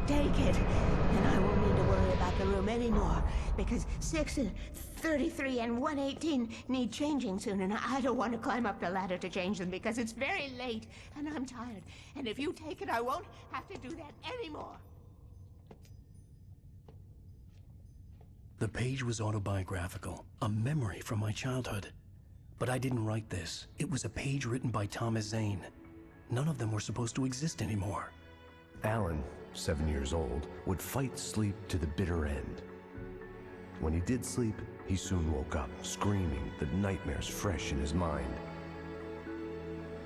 Take it, and I won't need to worry about the room anymore, because 6 and 33 and 118 need changing soon, and I don't want to climb up the ladder to change them because it's very late, and I'm tired. And if you take it, I won't have to do that anymore. The page was autobiographical, a memory from my childhood. But I didn't write this. It was a page written by Thomas Zane. None of them were supposed to exist anymore. Alan, 7 years old, would fight sleep to the bitter end. When he did sleep, he soon woke up, screaming, the nightmares fresh in his mind.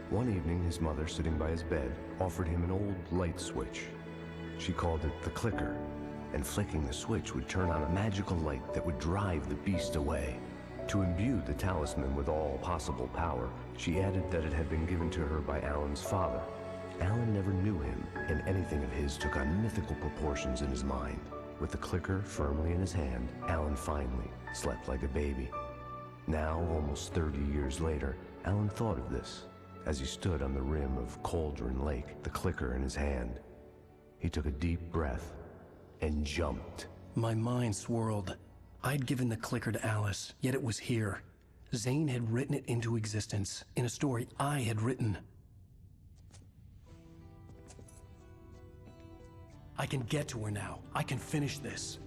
One evening, his mother, sitting by his bed, offered him an old light switch. She called it the clicker, and flicking the switch would turn on a magical light that would drive the beast away. To imbue the talisman with all possible power, she added that it had been given to her by Alan's father. Alan never knew him, and anything of his took on mythical proportions in his mind. With the clicker firmly in his hand, Alan finally slept like a baby. Now, almost 30 years later, Alan thought of this as he stood on the rim of Cauldron Lake, the clicker in his hand. He took a deep breath and jumped. My mind swirled. I'd given the clicker to Alice, yet it was here. Zane had written it into existence, in a story I had written. I can get to her now. I can finish this.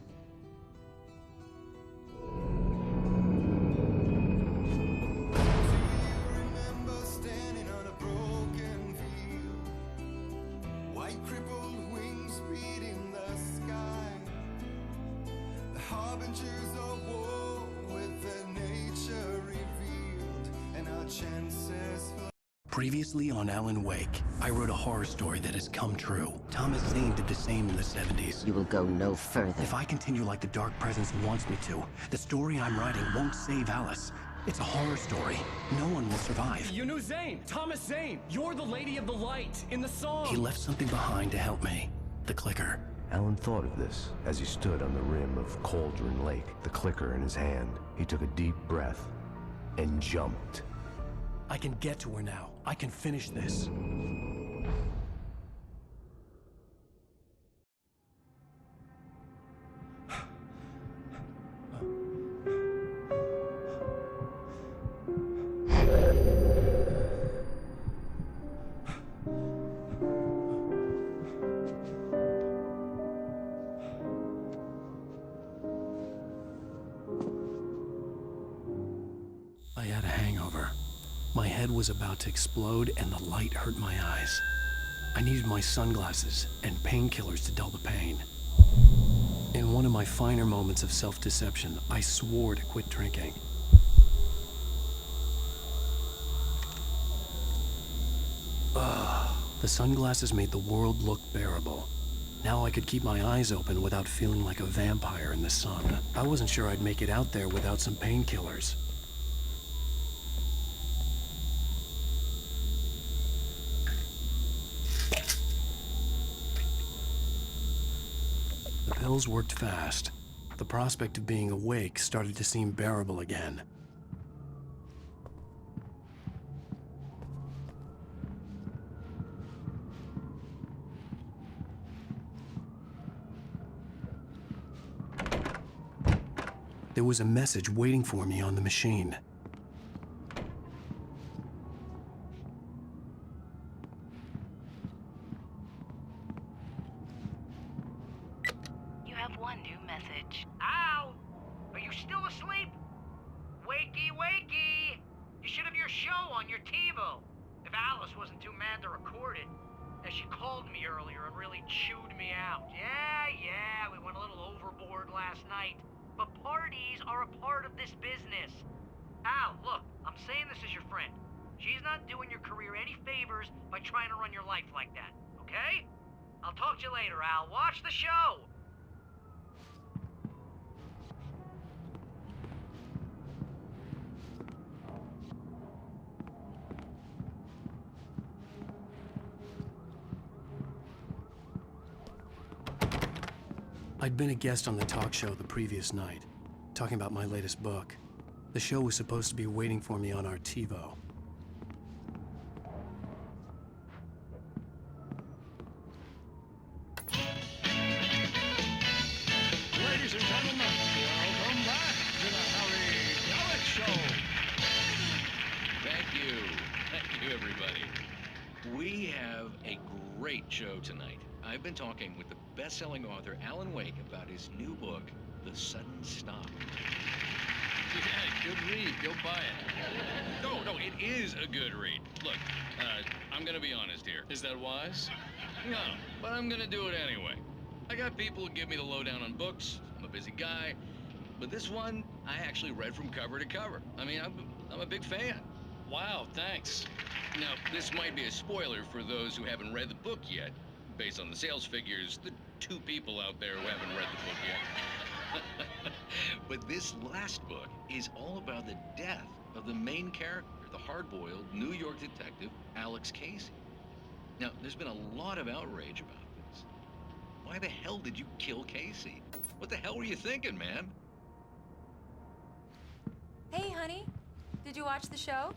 Previously on Alan Wake, I wrote a horror story that has come true. Thomas Zane did the same in the 70s. You will go no further. If I continue like the Dark Presence wants me to, the story I'm writing won't save Alice. It's a horror story. No one will survive. You knew Zane! Thomas Zane! You're the Lady of the Light in the song! He left something behind to help me. The clicker. Alan thought of this as he stood on the rim of Cauldron Lake, the clicker in his hand. He took a deep breath and jumped. I can get to her now. I can finish this. I had a hangover. My head was about to explode and the light hurt my eyes. I needed my sunglasses and painkillers to dull the pain. In one of my finer moments of self-deception, I swore to quit drinking. The sunglasses made the world look bearable. Now I could keep my eyes open without feeling like a vampire in the sun. I wasn't sure I'd make it out there without some painkillers. The pills worked fast. The prospect of being awake started to seem bearable again. There was a message waiting for me on the machine. You have one new message. Al! Are you still asleep? Wakey, wakey! You should have your show on your TiVo. If Alice wasn't too mad to record it. And she called me earlier and really chewed me out. Yeah, we went a little overboard last night. But parties are a part of this business. Al, look, I'm saying this as your friend. She's not doing your career any favors by trying to run your life like that, okay? I'll talk to you later, Al. Watch the show! I'd been a guest on the talk show the previous night, talking about my latest book. The show was supposed to be waiting for me on our TiVo. everybody. We have a great show tonight. I've been talking with the best-selling author Alan Wake about his new book, The Sudden Stop. Yeah, good read. Go buy it. No, it is a good read. Look, I'm gonna be honest here. Is that wise? No, but I'm gonna do it anyway. I got people who give me the lowdown on books. I'm a busy guy. But this one, I actually read from cover to cover. I mean, I'm a big fan. Wow, thanks. Now, this might be a spoiler for those who haven't read the book yet. Based on the sales figures, the 2 people out there who haven't read the book yet. But this last book is all about the death of the main character, the hard-boiled New York detective, Alex Casey. Now, there's been a lot of outrage about this. Why the hell did you kill Casey? What the hell were you thinking, man? Hey, honey. Did you watch the show?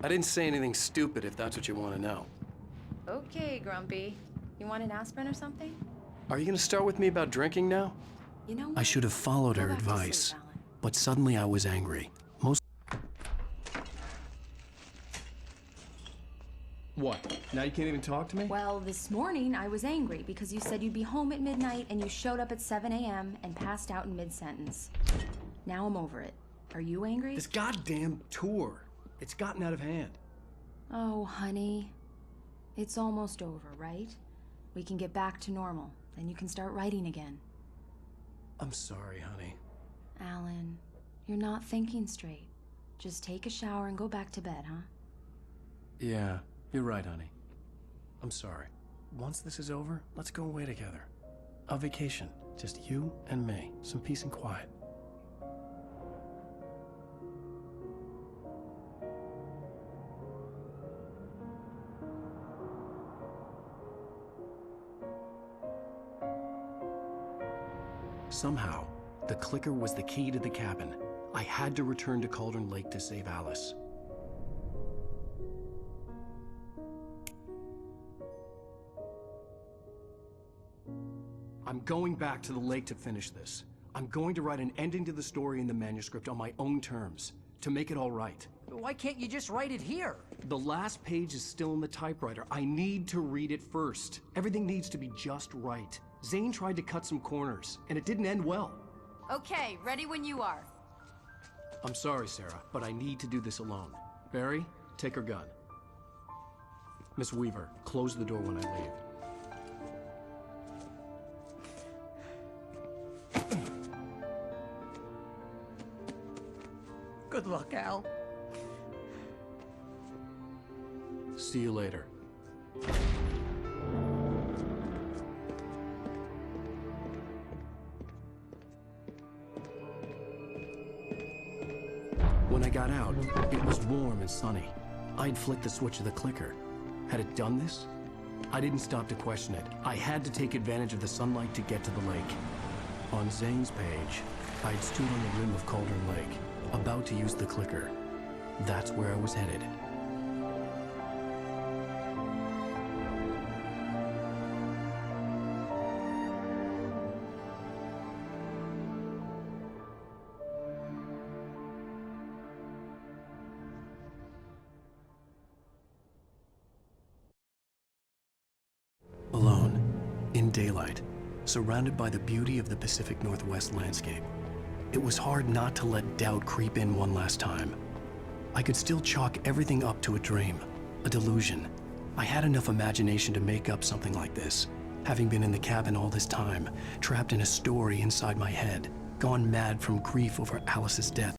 I didn't say anything stupid if that's what you want to know. Okay, Grumpy. You want an aspirin or something? Are you going to start with me about drinking now? You know what? I should have followed Go her back to sleep, advice, Alan. but suddenly I was angry. What? Now you can't even talk to me? Well, this morning I was angry because you said you'd be home at midnight and you showed up at 7 a.m. and passed out in mid-sentence. Now I'm over it. Are you angry? This goddamn tour. It's gotten out of hand. Oh, honey. It's almost over, right? We can get back to normal. Then you can start writing again. I'm sorry, honey. Alan, you're not thinking straight. Just take a shower and go back to bed, huh? Yeah, you're right, honey. I'm sorry. Once this is over, let's go away together. A vacation. Just you and me. Some peace and quiet. Somehow, the clicker was the key to the cabin. I had to return to Cauldron Lake to save Alice. I'm going back to the lake to finish this. I'm going to write an ending to the story in the manuscript on my own terms, to make it all right. Why can't you just write it here? The last page is still in the typewriter. I need to read it first. Everything needs to be just right. Zane tried to cut some corners, and it didn't end well. Okay, ready when you are. I'm sorry, Sarah, but I need to do this alone. Barry, take her gun. Miss Weaver, close the door when I leave. Good luck, Al. See you later. When I got out, it was warm and sunny. I'd flicked the switch of the clicker. Had it done this? I didn't stop to question it. I had to take advantage of the sunlight to get to the lake. On Zane's page, I'd stood on the rim of Cauldron Lake, about to use the clicker. That's where I was headed. Alone, in daylight, surrounded by the beauty of the Pacific Northwest landscape. It was hard not to let doubt creep in one last time. I could still chalk everything up to a dream, a delusion. I had enough imagination to make up something like this, having been in the cabin all this time, trapped in a story inside my head, gone mad from grief over Alice's death.